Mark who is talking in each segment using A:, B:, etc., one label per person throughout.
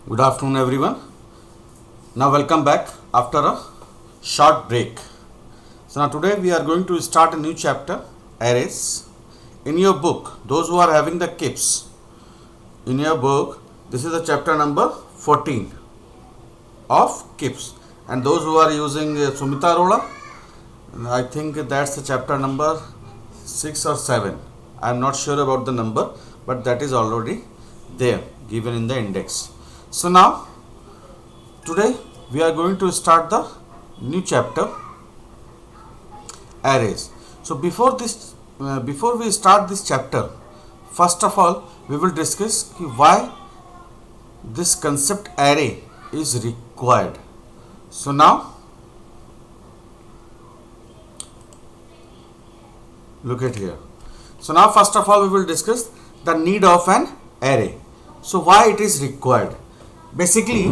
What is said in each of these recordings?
A: Good afternoon, everyone. Now, welcome back after a short break. So, now today we are going to start a new chapter, arrays. In your book, those who are having the KIPS, in your book, this is the chapter number 14 of KIPS. And those who are using Sumita Arora, I think that's the chapter number 6 or 7. I am not sure about the number, but that is already there given in the index. So now today we are going to start the new chapter, arrays. So before we start this chapter, first of all we will discuss why this concept array is required. So now look at here. So now first of all we will discuss the need of an array. So why it is required? Basically,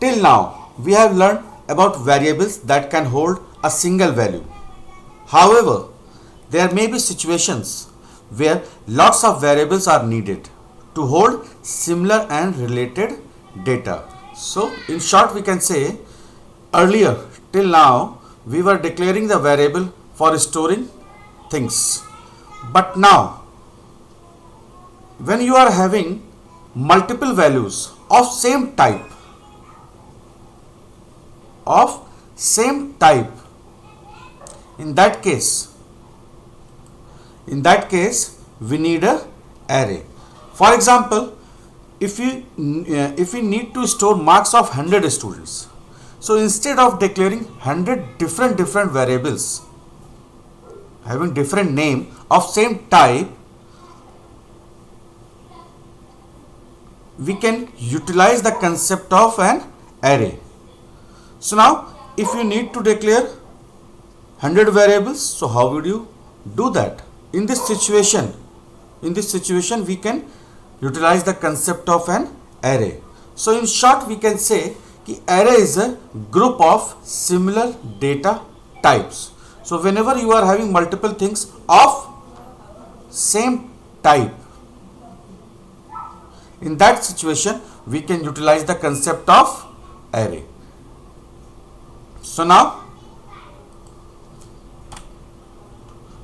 A: till now we have learned about variables that can hold a single value. However, there may be situations where lots of variables are needed to hold similar and related data. So in short we can say, earlier till now we were declaring the variable for storing things. But now when you are having multiple values of same type in that case we need a array. For example, if we need to store marks of 100 students, so instead of declaring 100 different variables having different name of same type, we can utilize the concept of an array. So now if you need to declare 100 variables, so how would you do that? In this situation we can utilize the concept of an array. So in short we can say that array is a group of similar data types. So whenever you are having multiple things of same type, in that situation we can utilize the concept of array. So now,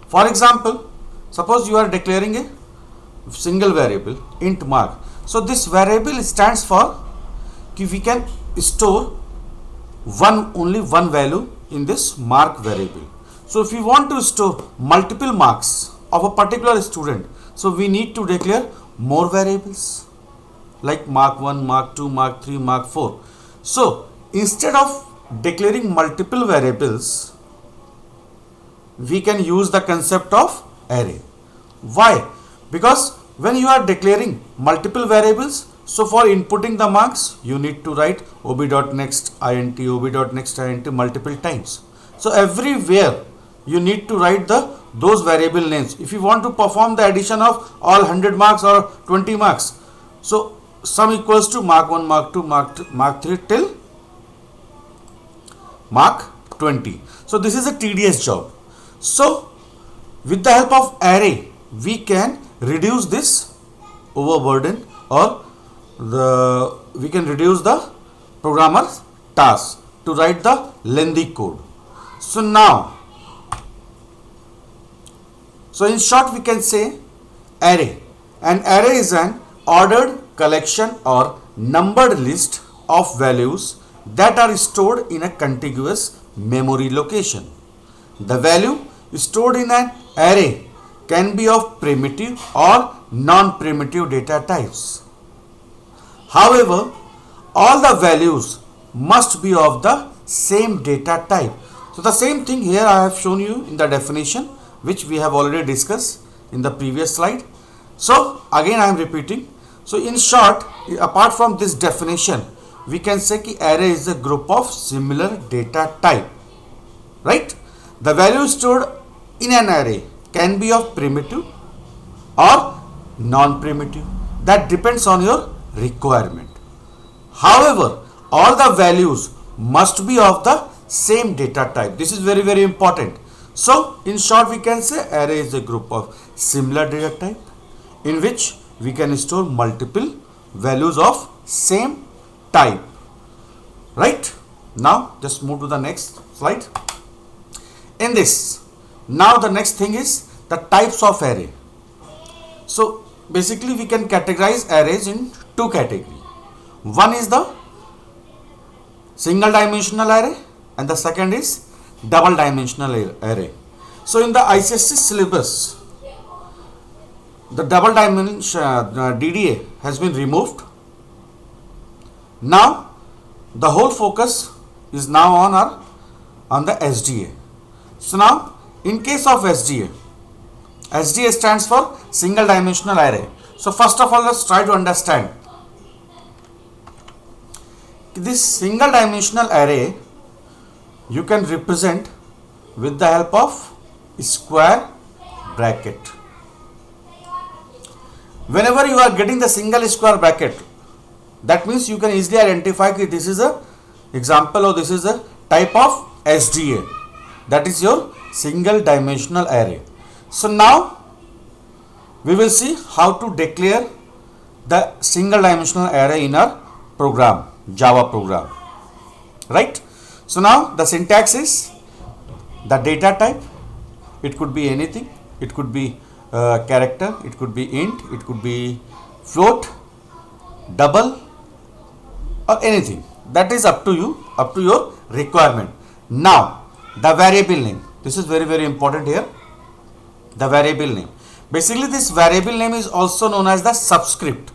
A: for example, suppose you are declaring a single variable int mark. So this variable stands for we can store only one value in this mark variable. So if we want to store multiple marks of a particular student, so we need to declare more variables like mark 1, mark 2, mark 3, mark 4. So instead of declaring multiple variables, we can use the concept of array. Why? Because when you are declaring multiple variables, so for inputting the marks you need to write ob.next int, ob.next int multiple times. So everywhere you need to write those variable names. If you want to perform the addition of all 100 marks or 20 marks, so sum equals to mark 1, mark 2, mark 3 till mark 20. So this is a tedious job. So with the help of array we can reduce this overburden, or we can reduce the programmer's task to write the lengthy code. So now, so in short we can say array. An array is an ordered collection or numbered list of values that are stored in a contiguous memory location. The value stored in an array can be of primitive or non-primitive data types. However, all the values must be of the same data type. So the same thing here I have shown you in the definition, which we have already discussed in the previous slide. So again I am repeating. So in short, apart from this definition, we can say that array is a group of similar data type, right? The value stored in an array can be of primitive or non-primitive. That depends on your requirement. However, all the values must be of the same data type. This is very important. So in short we can say array is a group of similar data type in which we can store multiple values of same type, right? Now just move to the next slide. In this, now the next thing is the types of array. So basically we can categorize arrays in two categories. One is the single dimensional array and the second is double dimensional array. So in the ICSE syllabus, the double dimension DDA has been removed. Now the whole focus is now on the SDA. So now in case of SDA, SDA stands for single dimensional array. So first of all, let's try to understand this single dimensional array you can represent with the help of square bracket. Whenever you are getting the single square bracket, that means you can easily identify that this is a example or this is a type of SDA, that is your single dimensional array. So now we will see how to declare the single dimensional array in our program, Java program, right? So now the syntax is the data type. It could be anything. It could be character, it could be int, it could be float, double, or anything. That is up to you, up to your requirement. Now the variable name, this is very, very important here. The variable name, basically this variable name is also known as the subscript.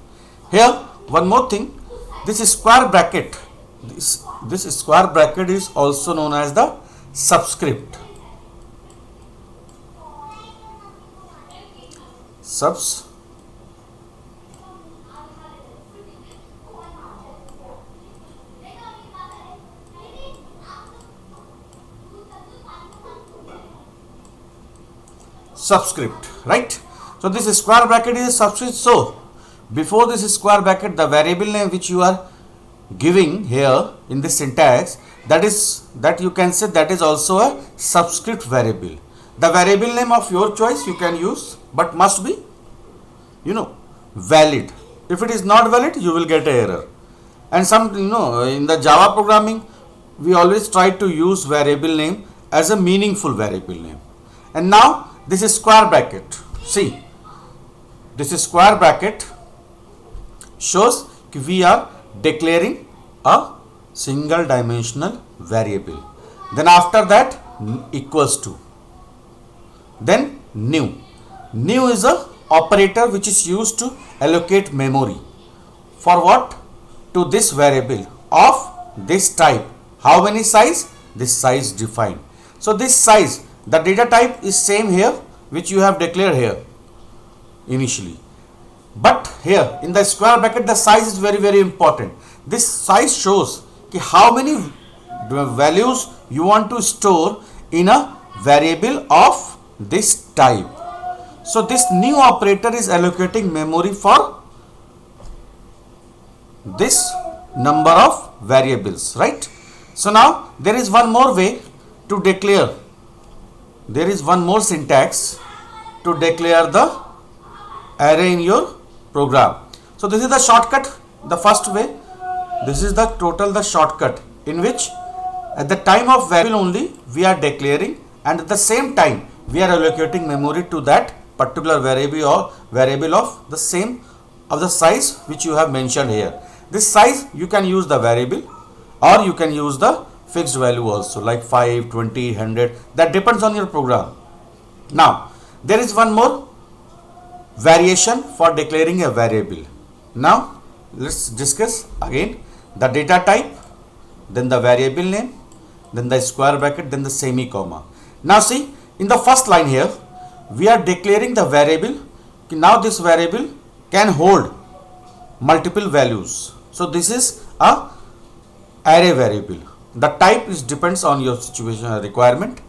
A: Here one more thing, this square bracket, this square bracket is also known as the subscript. Subs subscript, right? So this square bracket is a subscript. So before this square bracket, the variable name which you are giving here in this syntax, that you can say that is also a subscript variable. The variable name of your choice you can use, but must be valid. If it is not valid, you will get an error. And some in the Java programming we always try to use variable name as a meaningful variable name. And now this is square bracket. See, this is square bracket shows we are declaring a single dimensional variable. Then after that equals to, then new. New is a operator which is used to allocate memory. For what? To this variable of this type. How many size? This size defined. So this size, the data type is same here which you have declared here initially. But here in the square bracket the size is very, very important. This size shows how many values you want to store in a variable of this type. So this new operator is allocating memory for this number of variables, right? So now there is one more way to declare. There is one more syntax to declare the array in your program. So this is the shortcut, the first way. This is the shortcut in which at the time of variable only we are declaring, and at the same time we are allocating memory to that particular variable or variable of the same of the size which you have mentioned here. This size you can use the variable or you can use the fixed value also, like 5, 20, 100, that depends on your program. Now there is one more variation for declaring a variable. Now let's discuss again the data type, then the variable name, then the square bracket, then the semi-comma. Now see, in the first line here we are declaring the variable. Now this variable can hold multiple values. So this is a array variable. The type is depends on your situation or requirement.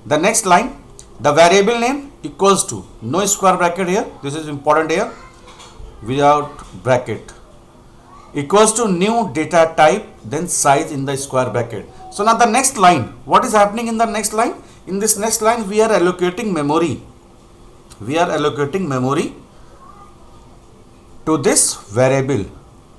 A: The next line, the variable name equals to, no square bracket here, this is important here, without bracket, equals to new data type, then size in the square bracket. So now the next line, what is happening in the next line? In this next line we are allocating memory. We are allocating memory to this variable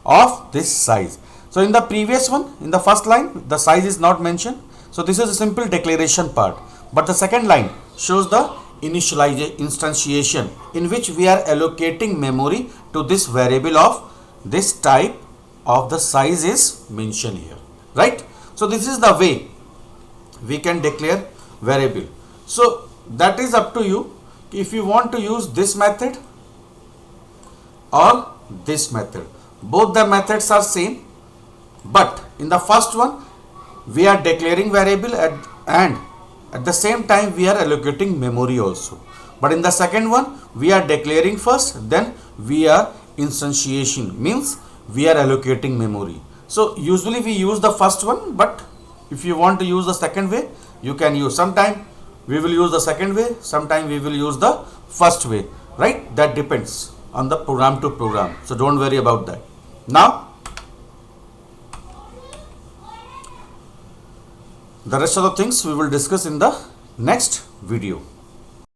A: of this size. So in the previous one, in the first line, the size is not mentioned. So this is a simple declaration part. But the second line shows the instantiation in which we are allocating memory to this variable of this type of the size is mentioned here, right? So this is the way we can declare variable. So that is up to you if you want to use this method or this method. Both the methods are same, but in the first one we are declaring variable and at the same time we are allocating memory also. But in the second one we are declaring first, then we are instantiation, means we are allocating memory. So usually we use the first one, but if you want to use the second way, you can use. Sometime we will use the second way, sometime we will use the first way, right? That depends on the program to program. So don't worry about that. Now the rest of the things we will discuss in the next video.